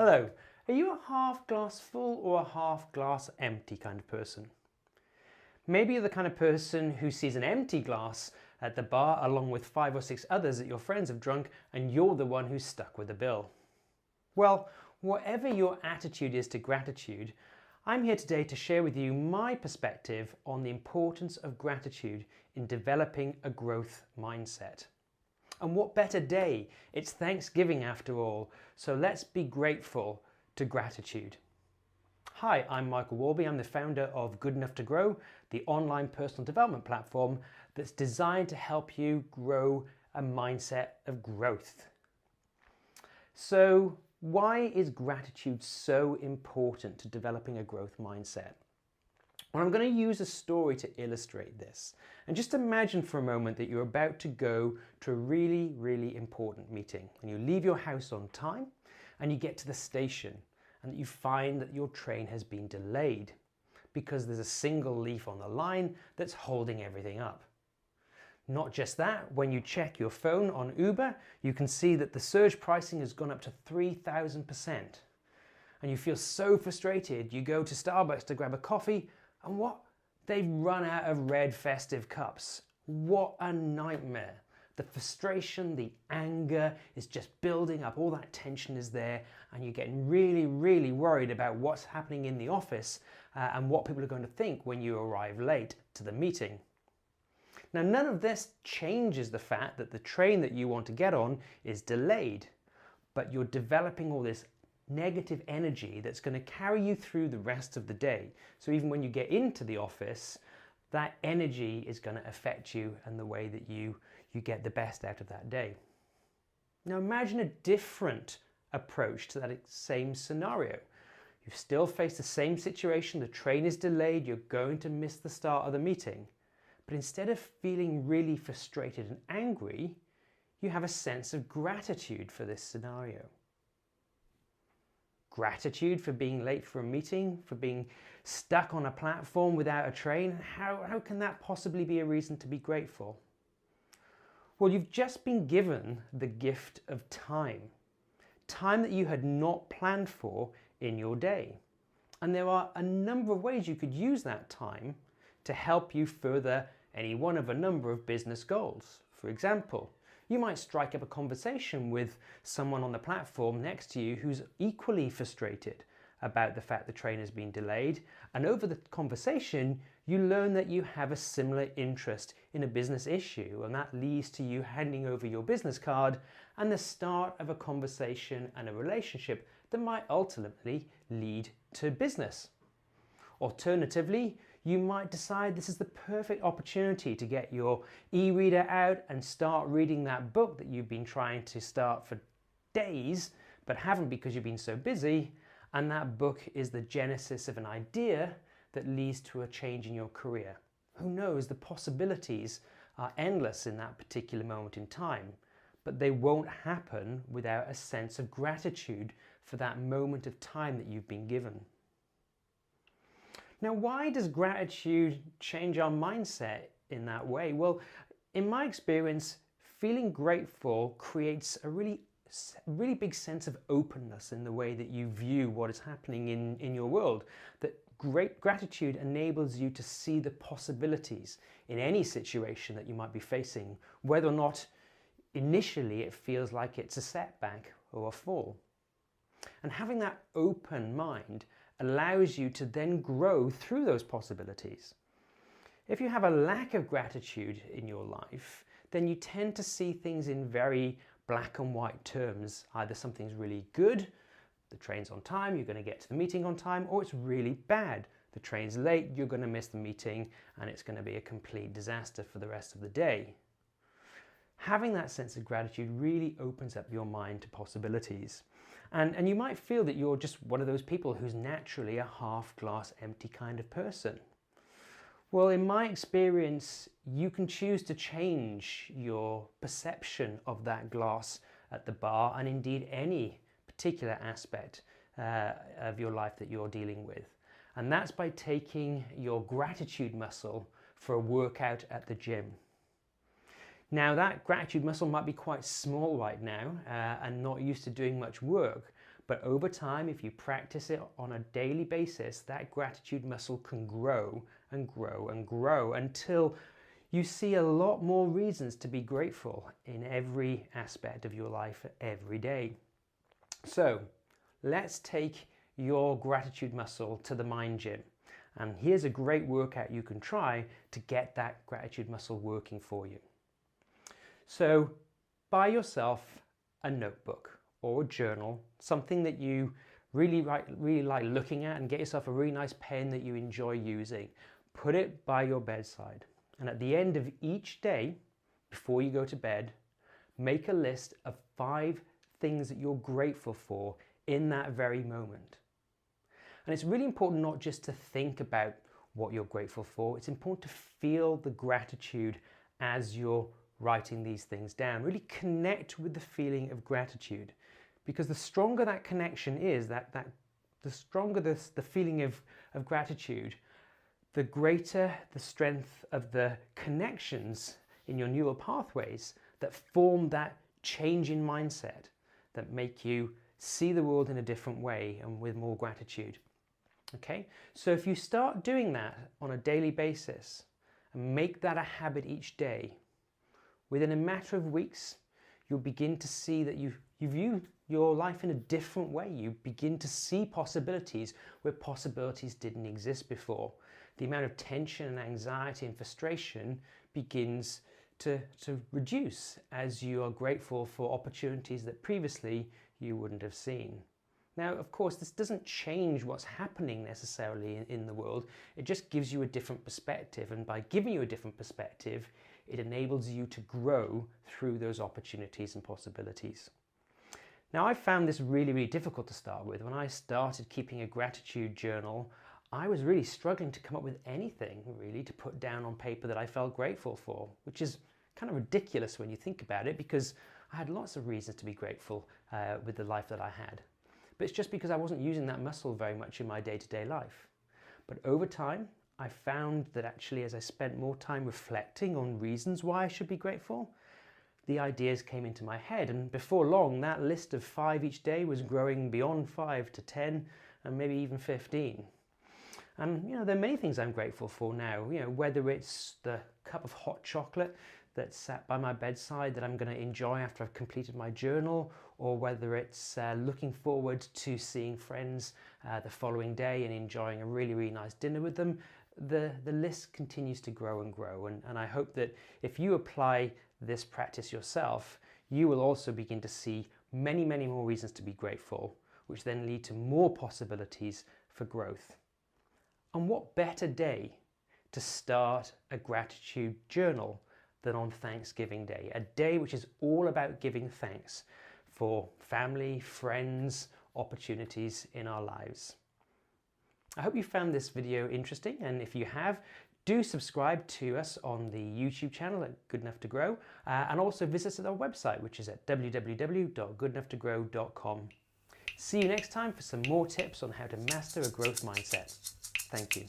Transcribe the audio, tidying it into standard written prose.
Hello, are you a half glass full or a half glass empty kind of person? Maybe you're the kind of person who sees an empty glass at the bar along with 5 or 6 others that your friends have drunk and you're the one who's stuck with the bill. Well, whatever your attitude is to gratitude, I'm here today to share with you my perspective on the importance of gratitude in developing a growth mindset. And what better day? It's Thanksgiving after all, so let's be grateful to gratitude. Hi, I'm Michael Warby. I'm the founder of Good Enough to Grow, the online personal development platform that's designed to help you grow a mindset of growth. So, why is gratitude so important to developing a growth mindset? Well, I'm going to use a story to illustrate this. And just imagine for a moment that you're about to go to a really, really important meeting. And you leave your house on time and you get to the station and you find that your train has been delayed because there's a single leaf on the line that's holding everything up. Not just that, when you check your phone on Uber, you can see that the surge pricing has gone up to 3,000%. And you feel so frustrated, you go to Starbucks to grab a coffee, and what? They've run out of red festive cups. What a nightmare. The frustration, the anger is just building up. All that tension is there and you're getting really, really worried about what's happening in the office and what people are going to think when you arrive late to the meeting. Now, none of this changes the fact that the train that you want to get on is delayed, but you're developing all this negative energy that's going to carry you through the rest of the day. So even when you get into the office, that energy is going to affect you and the way that you get the best out of that day. Now imagine a different approach to that same scenario. You still face the same situation, the train is delayed, you're going to miss the start of the meeting. But instead of feeling really frustrated and angry, you have a sense of gratitude for this scenario. Gratitude for being late for a meeting, for being stuck on a platform without a train. How can that possibly be a reason to be grateful? Well, you've just been given the gift of time. Time that you had not planned for in your day. And there are a number of ways you could use that time to help you further any one of a number of business goals. For example, you might strike up a conversation with someone on the platform next to you who's equally frustrated about the fact the train has been delayed, and over the conversation you learn that you have a similar interest in a business issue, and that leads to you handing over your business card and the start of a conversation and a relationship that might ultimately lead to business. Alternatively, you might decide this is the perfect opportunity to get your e-reader out and start reading that book that you've been trying to start for days but haven't because you've been so busy, and that book is the genesis of an idea that leads to a change in your career. Who knows, the possibilities are endless in that particular moment in time, but they won't happen without a sense of gratitude for that moment of time that you've been given. Now, why does gratitude change our mindset in that way? Well, in my experience, feeling grateful creates a really big sense of openness in the way that you view what is happening in your world. That great gratitude enables you to see the possibilities in any situation that you might be facing, whether or not initially it feels like it's a setback or a fall. And having that open mind allows you to then grow through those possibilities. If you have a lack of gratitude in your life, then you tend to see things in very black and white terms. Either something's really good, the train's on time, you're going to get to the meeting on time, or it's really bad. The train's late, you're going to miss the meeting, and it's going to be a complete disaster for the rest of the day. Having that sense of gratitude really opens up your mind to possibilities. And you might feel that you're just one of those people who's naturally a half glass empty kind of person. Well, in my experience, you can choose to change your perception of that glass at the bar, and indeed any particular aspect of your life that you're dealing with. And that's by taking your gratitude muscle for a workout at the gym. Now that gratitude muscle might be quite small right now and not used to doing much work, But over time, if you practice it on a daily basis, that gratitude muscle can grow and grow and grow until you see a lot more reasons to be grateful in every aspect of your life every day. So let's take your gratitude muscle to the mind gym. And here's a great workout you can try to get that gratitude muscle working for you. So buy yourself a notebook or a journal, something that you really like looking at, and get yourself a really nice pen that you enjoy using. Put it by your bedside. And at the end of each day, before you go to bed, make a list of 5 things that you're grateful for in that very moment. And it's really important not just to think about what you're grateful for, it's important to feel the gratitude as you're writing these things down. Really connect with the feeling of gratitude, because the stronger that connection is, the stronger the feeling of gratitude, the greater the strength of the connections in your neural pathways that form that change in mindset, that make you see the world in a different way and with more gratitude. Okay, so if you start doing that on a daily basis and make that a habit each day, within a matter of weeks, you'll begin to see that you view your life in a different way. You begin to see possibilities where possibilities didn't exist before. The amount of tension and anxiety and frustration begins to reduce as you are grateful for opportunities that previously you wouldn't have seen. Now, of course, this doesn't change what's happening necessarily in the world. It just gives you a different perspective. And by giving you a different perspective, it enables you to grow through those opportunities and possibilities. Now, I found this really, really difficult to start with. When I started keeping a gratitude journal, I was really struggling to come up with anything really to put down on paper that I felt grateful for, which is kind of ridiculous when you think about it, because I had lots of reasons to be grateful with the life that I had. But it's just because I wasn't using that muscle very much in my day-to-day life. But over time, I found that actually as I spent more time reflecting on reasons why I should be grateful, the ideas came into my head. And before long, that list of 5 each day was growing beyond 5 to 10 and maybe even 15. And there are many things I'm grateful for now, whether it's the cup of hot chocolate that's sat by my bedside that I'm going to enjoy after I've completed my journal, or whether it's looking forward to seeing friends the following day and enjoying a really, really nice dinner with them. The list continues to grow and grow, and I hope that if you apply this practice yourself, you will also begin to see many, many more reasons to be grateful, which then lead to more possibilities for growth. And what better day to start a gratitude journal than on Thanksgiving Day, a day which is all about giving thanks for family, friends, opportunities in our lives. I hope you found this video interesting, and if you have, do subscribe to us on the YouTube channel at Good Enough to Grow, and also visit us at our website, which is at www.goodenoughtogrow.com. See you next time for some more tips on how to master a growth mindset. Thank you.